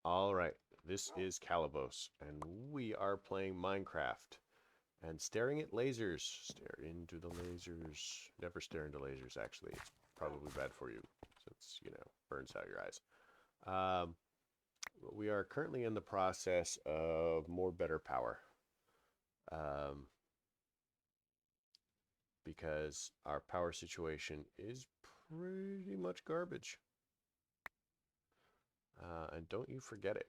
All right, this is Calabos, and we are playing Minecraft and staring at lasers. Stare into the lasers. Never stare into lasers, actually. It's probably bad for you since, burns out your eyes. Um, we are currently in the process of more better power um, because our power situation is pretty much garbage. And don't you forget it.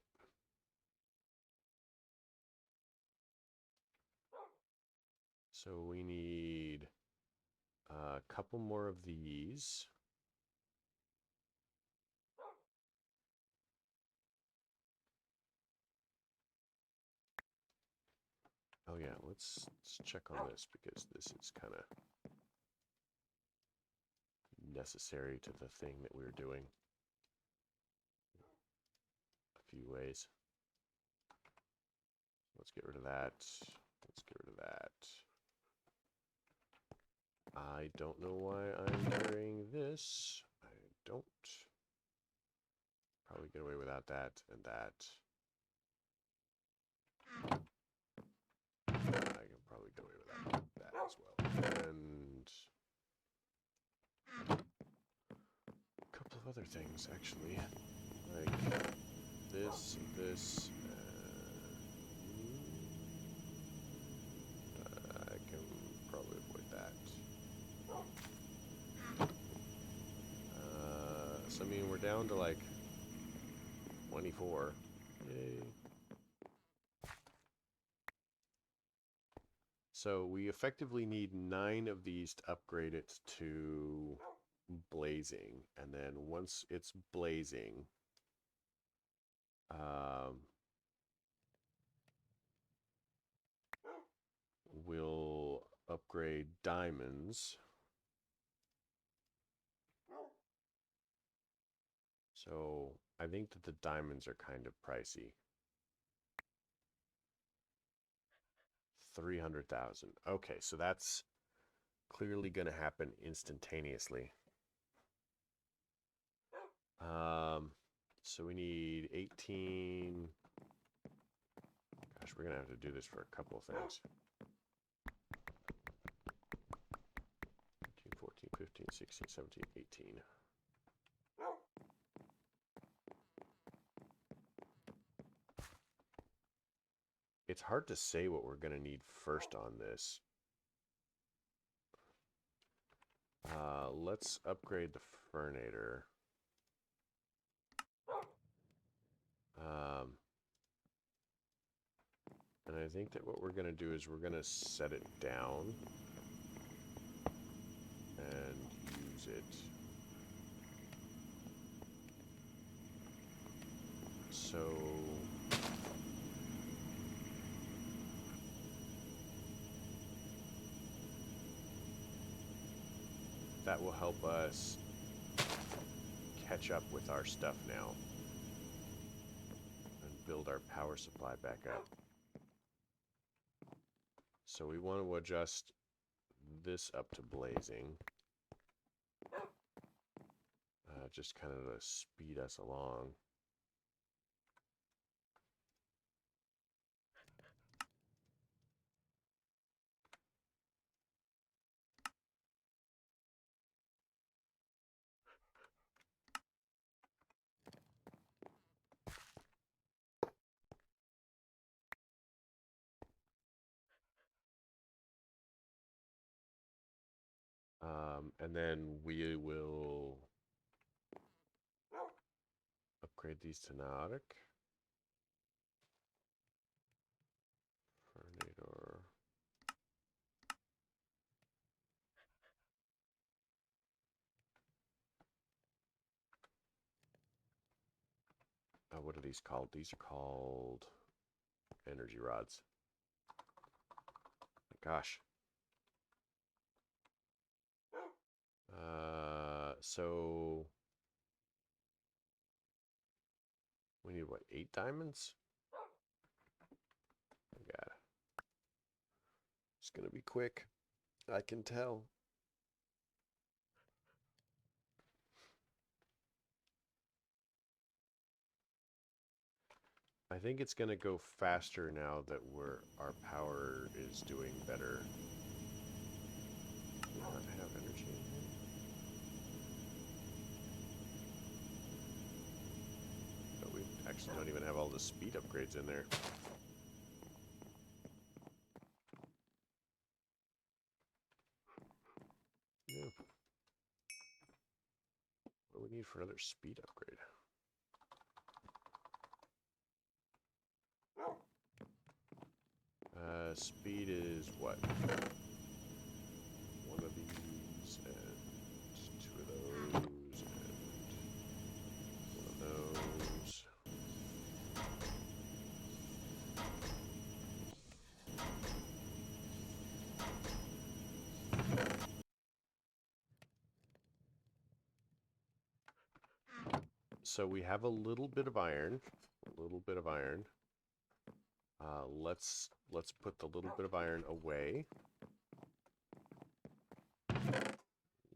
So we need a couple more of these. Oh yeah, let's check on this because this is kind of necessary to the thing that we're doing a few ways. Let's get rid of that. Let's get rid of that. I don't know why I'm carrying this. I don't. Probably get away without that and that. I can probably get away without that as well. And a couple of other things, actually. Like this, this, I can probably avoid that. So, I mean, we're down to like 24. Yay. So we effectively need 9 of these to upgrade it to blazing. And then once it's blazing, we'll upgrade diamonds. So I think that the diamonds are kind of pricey. 300,000. Okay, so that's clearly going to happen instantaneously. So we need 18. Gosh, we're going to have to do this for a couple of things. 13, 14, 15, 16, 17, 18. It's hard to say what we're going to need first on this. Let's upgrade the Fernator. And I think that what we're going to do is we're going to set it down and use it. So that will help us catch up with our stuff now and build our power supply back up. So we want to adjust this up to blazing. Just kind of to speed us along. And then we will upgrade these to Nautic. Fernator. What are these called? These are called energy rods. Gosh. So we need what, 8 diamonds? Oh god. It's gonna be quick. I can tell. I think it's going to go faster now that our power is doing better. Do we not have energy in here? But we actually don't even have all the speed upgrades in there. Nope. What do we need for another speed upgrade? Speed is what? One of these, and two of those, and one of those. So we have a little bit of iron. A little bit of iron. Let's put the little bit of iron away.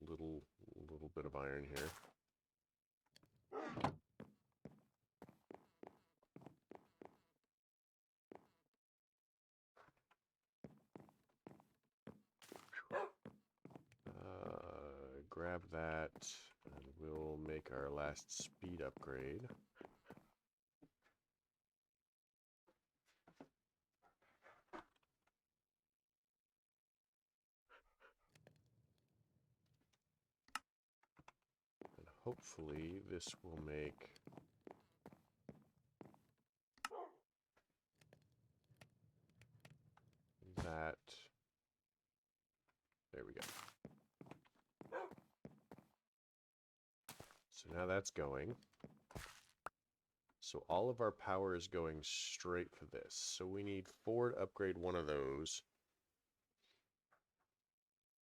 Little bit of iron here. Grab that, and we'll make our last speed upgrade. And hopefully this will make that. There we go. So now that's going. So all of our power is going straight for this. So we need 4 to upgrade one of those.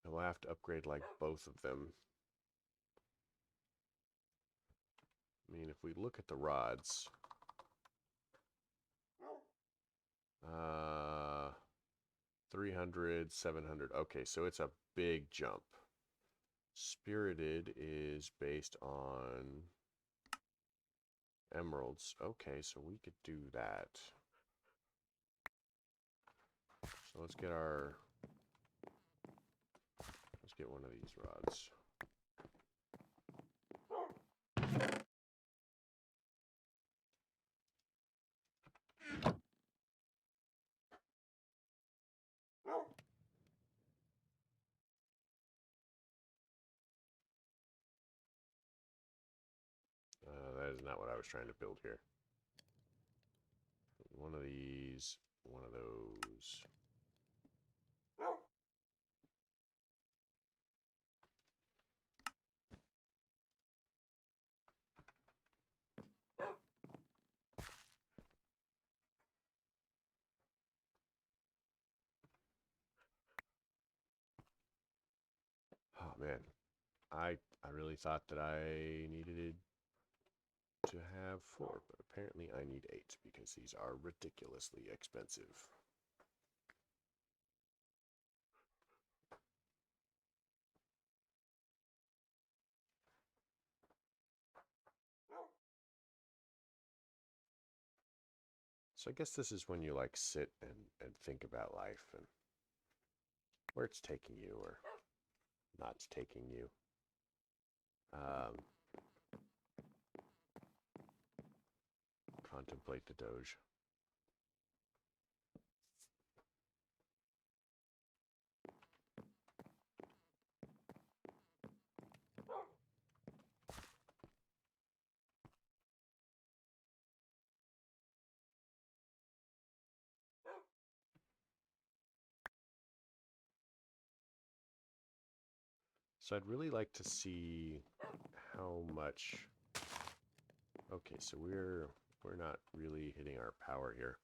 And we'll have to upgrade like both of them. I mean, if we look at the rods, 300, 700. Okay, so it's a big jump. Spirited is based on emeralds. Okay, so we could do that. So let's get one of these rods. That is not what I was trying to build here. One of these, one of those. Oh man, I really thought that I needed to have 4, but apparently I need 8 because these are ridiculously expensive. So I guess this is when you like sit and think about life and where it's taking you or not taking you. Contemplate the Doge. So I'd really like to see how much. Okay, so we're not really hitting our power here.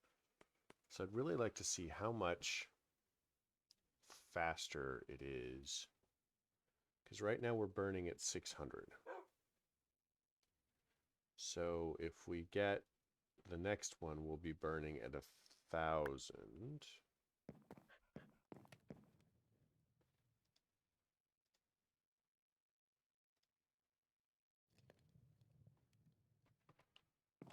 So I'd really like to see how much faster it is. Because right now we're burning at 600. So if we get the next one, we'll be burning at 1,000.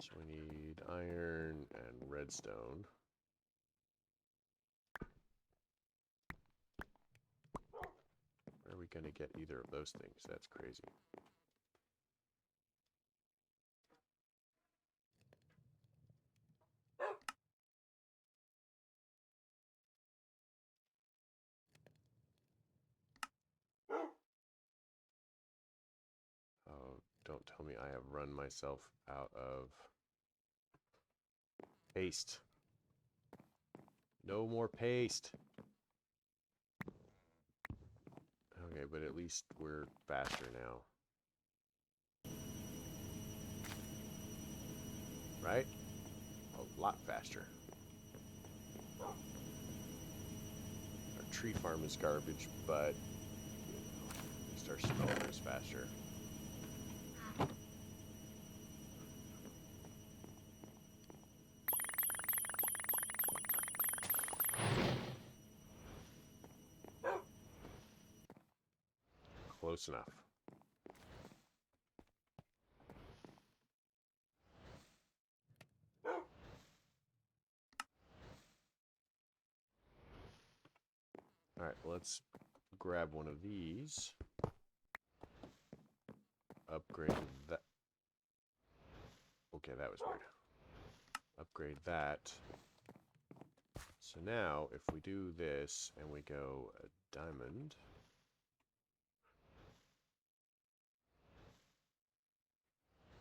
So we need iron and redstone. Where are we going to get either of those things? That's crazy. Oh, don't tell me I have run myself out of paste. No more paste. Okay, but at least we're faster now. Right? A lot faster. Our tree farm is garbage, but you know, at least our smelter is faster. Close enough. Alright, let's grab one of these. Upgrade that. Okay, that was weird. Upgrade that. So now, if we do this and we go a diamond.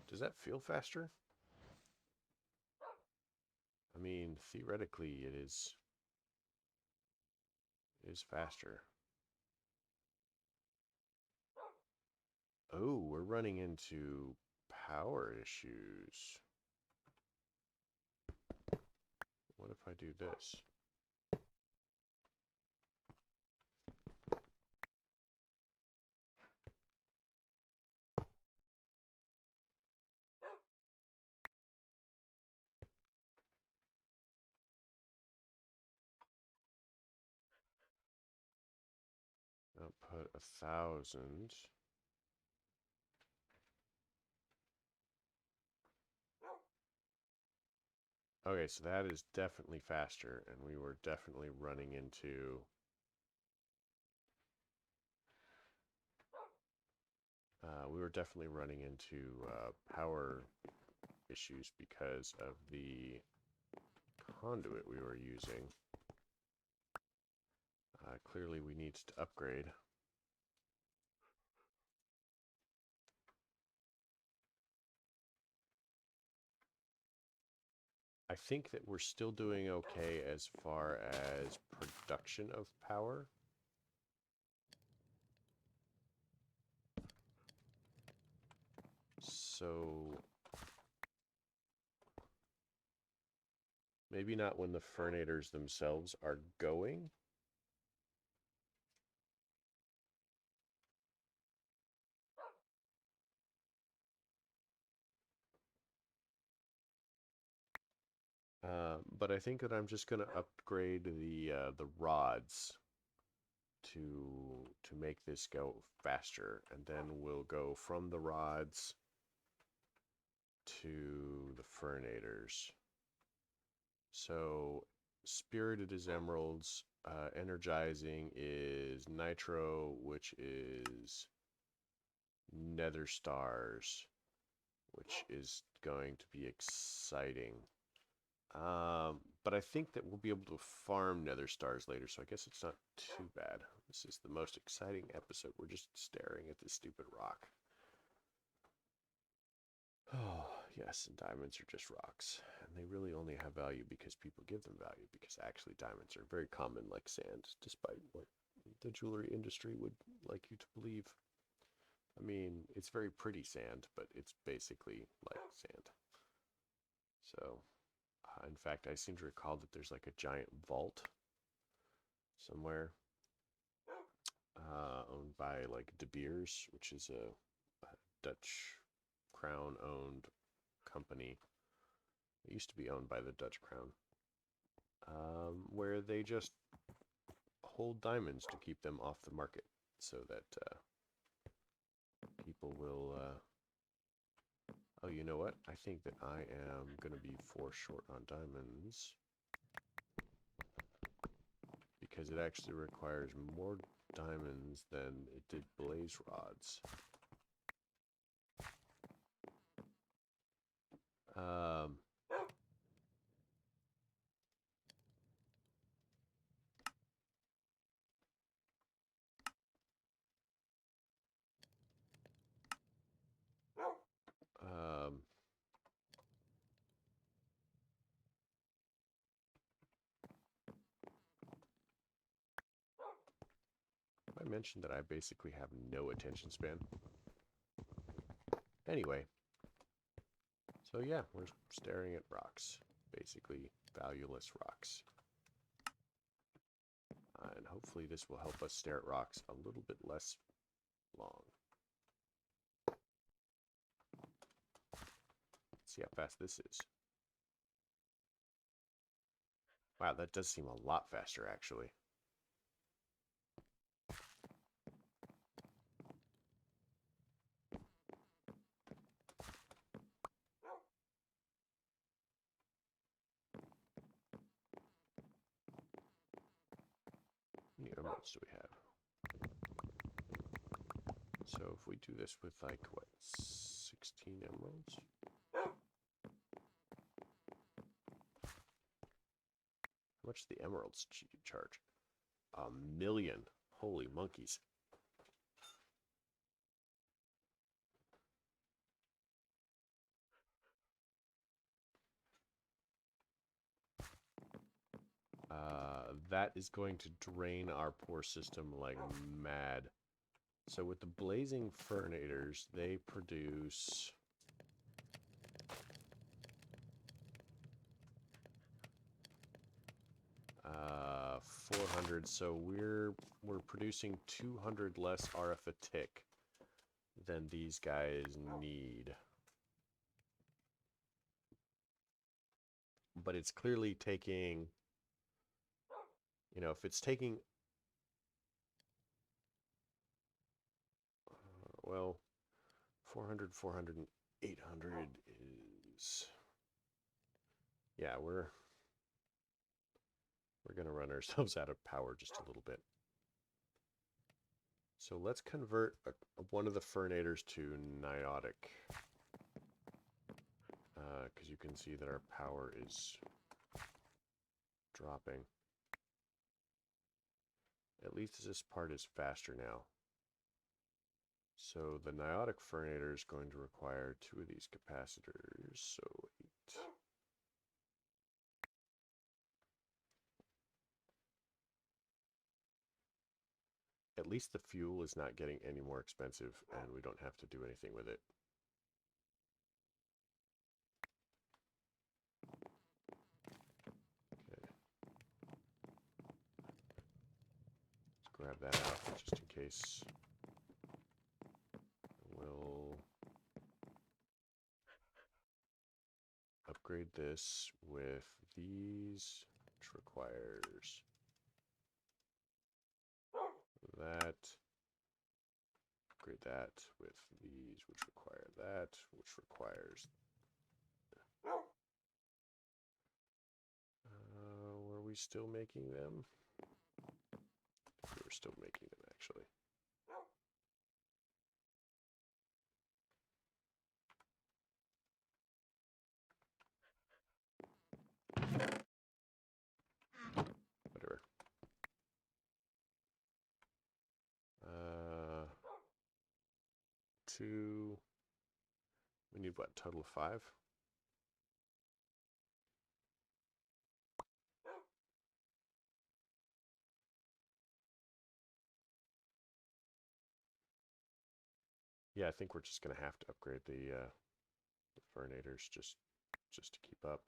Does that feel faster? I mean, theoretically, it is faster. Oh, we're running into power issues. What if I do this? I'll put 1,000. Okay, so that is definitely faster, and we were definitely running into power issues because of the conduit we were using. Clearly we need to upgrade. I think that we're still doing okay as far as production of power. So maybe not when the furnators themselves are going. But I think that I'm just going to upgrade the rods to make this go faster, and then we'll go from the rods to the furnators. So spirited is emeralds, energizing is nitro, which is nether stars, which is going to be exciting. But I think that we'll be able to farm nether stars later, so I guess it's not too bad. This is the most exciting episode. We're just staring at this stupid rock. Oh, yes, and diamonds are just rocks. And they really only have value because people give them value, because actually diamonds are very common like sand, despite what the jewelry industry would like you to believe. I mean, it's very pretty sand, but it's basically like sand. So, in fact, I seem to recall that there's like a giant vault somewhere owned by like De Beers, which is a Dutch crown-owned company. It used to be owned by the Dutch crown, where they just hold diamonds to keep them off the market so that people will Oh, you know what? I think that I am going to be 4 short on diamonds. Because it actually requires more diamonds than it did blaze rods. Um... Um, I mentioned that I basically have no attention span. Anyway, so yeah, we're staring at rocks. Basically, valueless rocks. And hopefully this will help us stare at rocks a little bit less long. Let's see how fast this is. Wow, that does seem a lot faster, actually. How many emeralds do we have? So if we do this with, like, what, 16 emeralds? How much do the emeralds charge? 1,000,000. Holy monkeys. That is going to drain our poor system like mad. So with the blazing furnators, they produce... 400, so we're producing 200 less RF a tick than these guys need. But it's clearly taking, you know, if it's taking, well, 400, 400, and 800 is, yeah, we're going to run ourselves out of power just a little bit. So let's convert one of the furnators to niotic. Because you can see that our power is dropping. At least this part is faster now. So the niotic furnator is going to require 2 of these capacitors, so 8. At least the fuel is not getting any more expensive, and we don't have to do anything with it. Okay. Let's grab that out just in case. We'll upgrade this with these, which requires that. Upgrade that with these, which require that, which requires... were we still making them? We were still making them, actually. Whatever. 2. We need what? Total of 5? Yeah, I think we're just gonna have to upgrade the furnators just to keep up.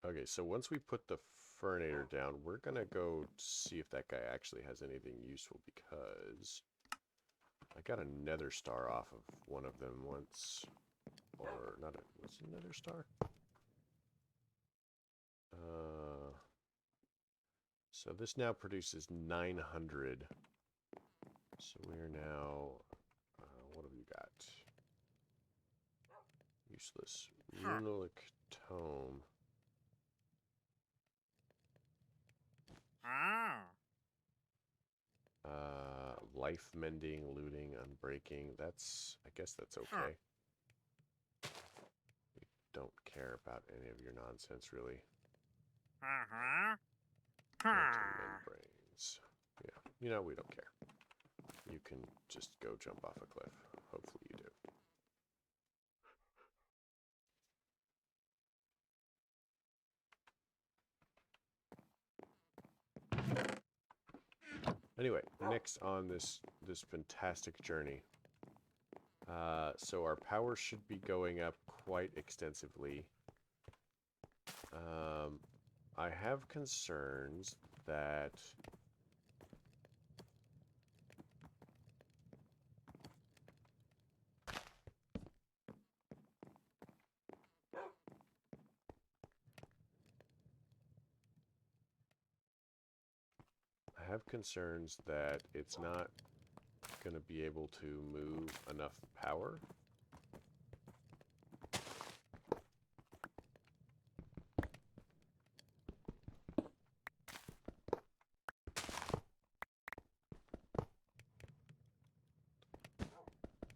Okay, so once we put the furnator down, we're gonna go see if that guy actually has anything useful, because I got a nether star off of one of them once. Or not a, what's a nether star? So this now produces 900. So we're now, what have you got? Useless. Runic tome. Life mending, looting, unbreaking. That's, I guess that's okay. We don't care about any of your nonsense, really. Membranes. Yeah, you know, we don't care. You can just go jump off a cliff. Hopefully you do. Anyway, next on this fantastic journey. So our power should be going up quite extensively. I have concerns that it's not going to be able to move enough power.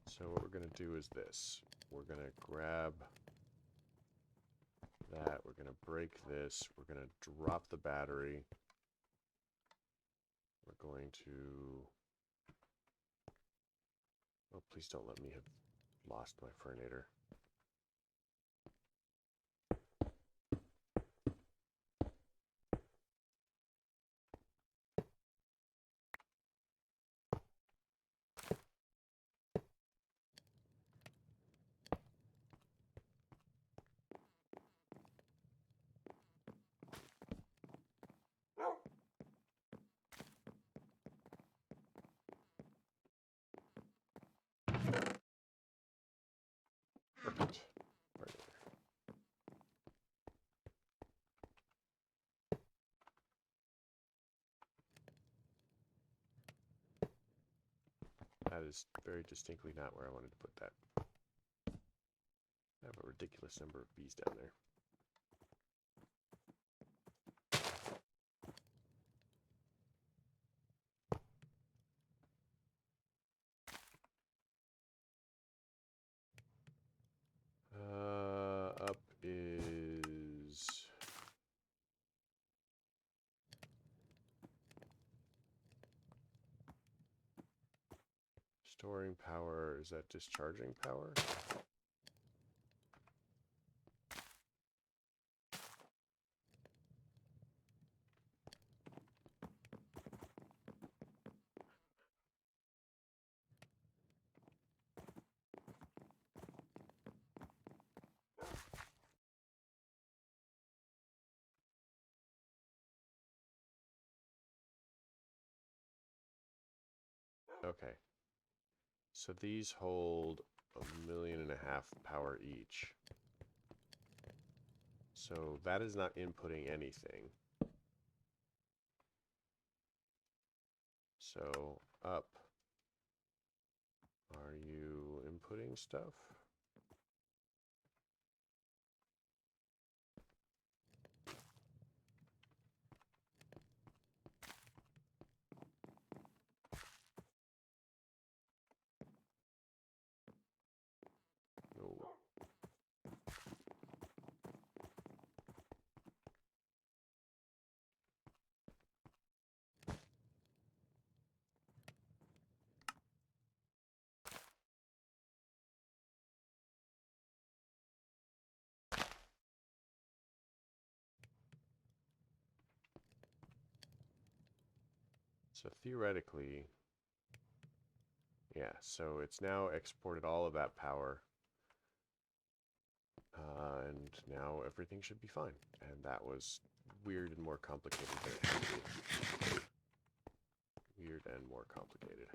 So what we're going to do is this. We're going to grab that. We're going to break this. We're going to drop the battery. We're going to... Oh, please don't let me have lost my Fernator. Perfect. That is very distinctly not where I wanted to put that. I have a ridiculous number of bees down there. Up is... Storing power. Is that discharging power? Okay. So these hold 1.5 million power each. So that is not inputting anything. So up. Are you inputting stuff? No. So theoretically, yeah, so it's now exported all of that power. And now everything should be fine. And that was weird and more complicated than it had to be. Weird and more complicated.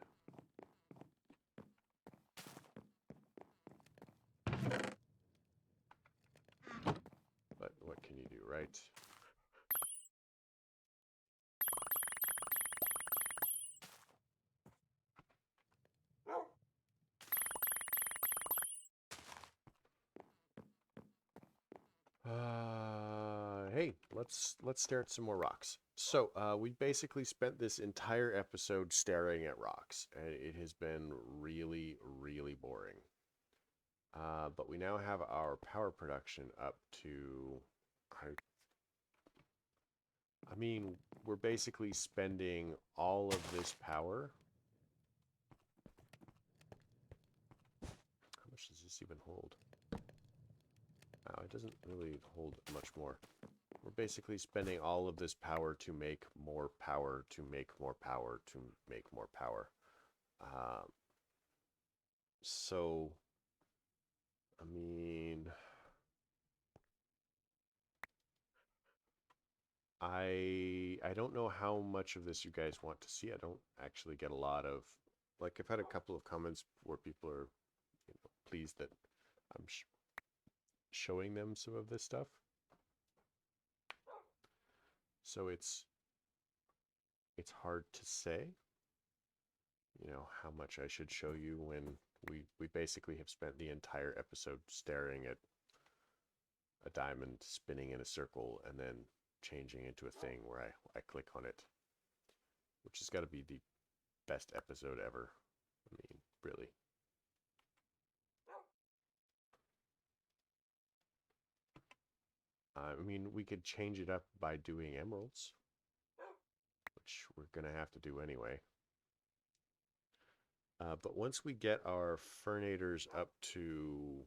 But what can you do, right? let's stare at some more rocks. So we basically spent this entire episode staring at rocks, and it has been really, really boring. But we now have our power production up to, I mean, we're basically spending all of this power. How much does this even hold? It doesn't really hold much more. We're basically spending all of this power to make more power, to make more power, to make more power. So, I mean, I don't know how much of this you guys want to see. I don't actually get a lot of, like, I've had a couple of comments where people are, pleased that I'm showing them some of this stuff. So it's hard to say, how much I should show you when we basically have spent the entire episode staring at a diamond spinning in a circle and then changing into a thing where I click on it, which has got to be the best episode ever. I mean, really. I mean, we could change it up by doing emeralds, which we're going to have to do anyway. But once we get our fernators up to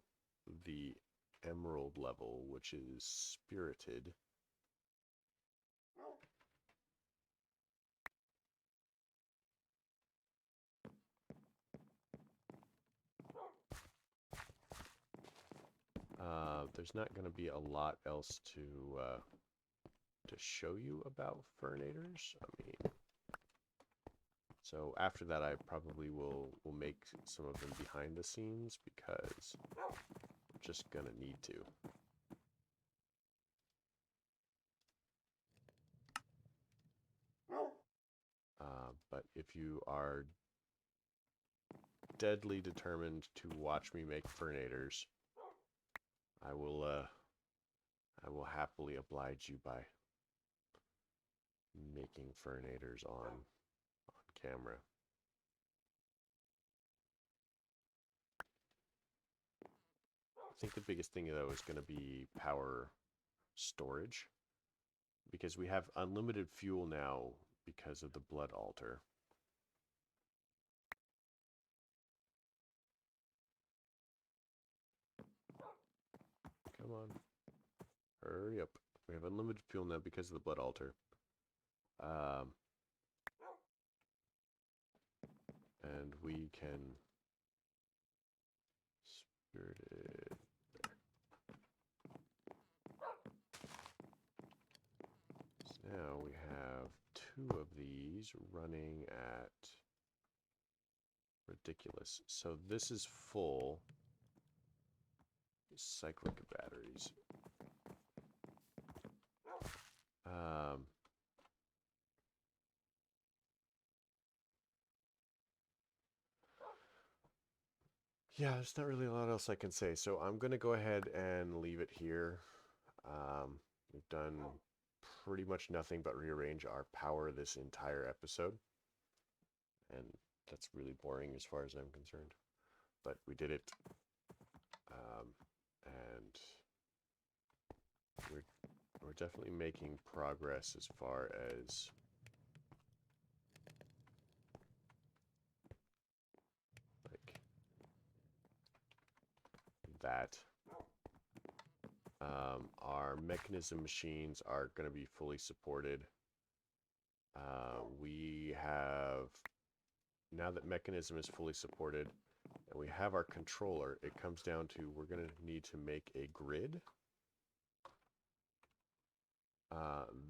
the emerald level, which is spirited, there's not going to be a lot else to show you about fernators. I mean, so after that, I probably will make some of them behind the scenes because I'm just gonna need to. But if you are deadly determined to watch me make fernators, I will happily oblige you by making fernators on camera. I think the biggest thing though is going to be power storage, because we have unlimited fuel now because of the blood altar. Come on. Hurry up. We have unlimited fuel now because of the blood altar. And we can spirit it there. So now we have 2 of these running at ridiculous. So this is full cyclic batteries. Yeah, there's not really a lot else I can say. So I'm going to go ahead and leave it here. We've done pretty much nothing but rearrange our power this entire episode. And that's really boring as far as I'm concerned. But we did it. And we're definitely making progress as far as like that. Our mechanism machines are going to be fully supported. We have, now that mechanism is fully supported and we have our controller, it comes down to we're going to need to make a grid.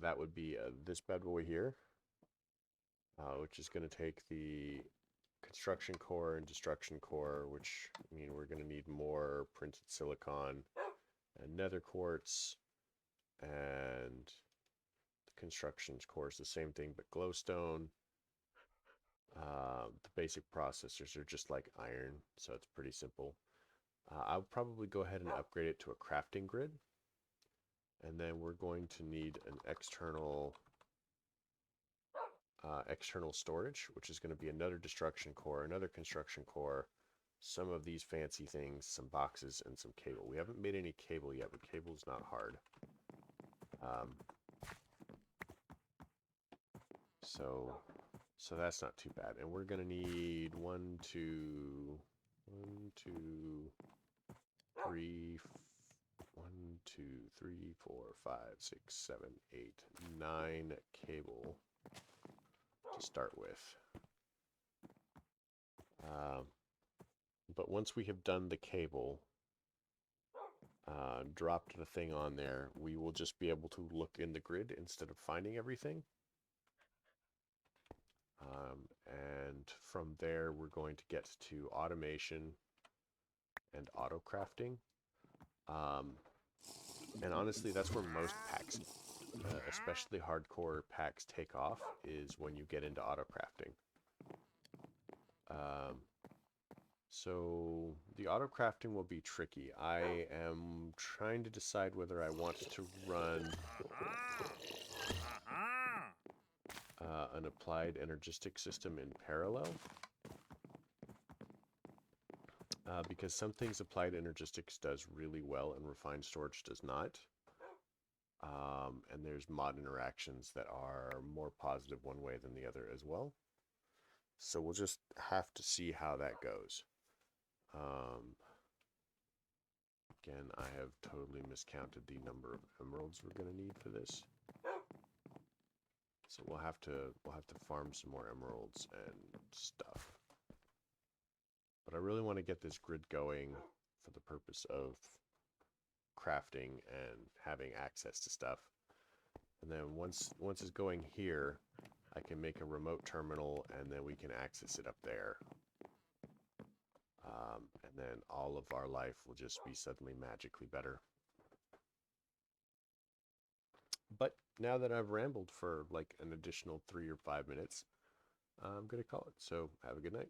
That would be this bad boy here, which is going to take the construction core and destruction core, which mean we're going to need more printed silicon and nether quartz, and the construction core is the same thing but glowstone. The basic processors are just like iron, so it's pretty simple. I'll probably go ahead and upgrade it to a crafting grid. And then we're going to need an external storage, which is going to be another destruction core, another construction core, some of these fancy things, some boxes, and some cable. We haven't made any cable yet, but cable's not hard. So that's not too bad. And we're going to need 1, 2, 3, 4, 5, 6, 7, 8, 9 cable to start with. But once we have done the cable, dropped the thing on there, we will just be able to look in the grid instead of finding everything. And from there, we're going to get to automation and auto crafting. And honestly, that's where most packs, especially hardcore packs, take off, is when you get into auto crafting. So the auto crafting will be tricky. I am trying to decide whether I want to run an applied energistic system in parallel. Because some things applied energistics does really well and refined storage does not. And there's mod interactions that are more positive one way than the other as well. So we'll just have to see how that goes. Again, I have totally miscounted the number of emeralds we're going to need for this. So we'll have to farm some more emeralds and stuff. But I really want to get this grid going for the purpose of crafting and having access to stuff. And then once it's going here, I can make a remote terminal and then we can access it up there. And then all of our life will just be suddenly magically better. But now that I've rambled for like an additional 3 or 5 minutes, I'm going to call it. So have a good night.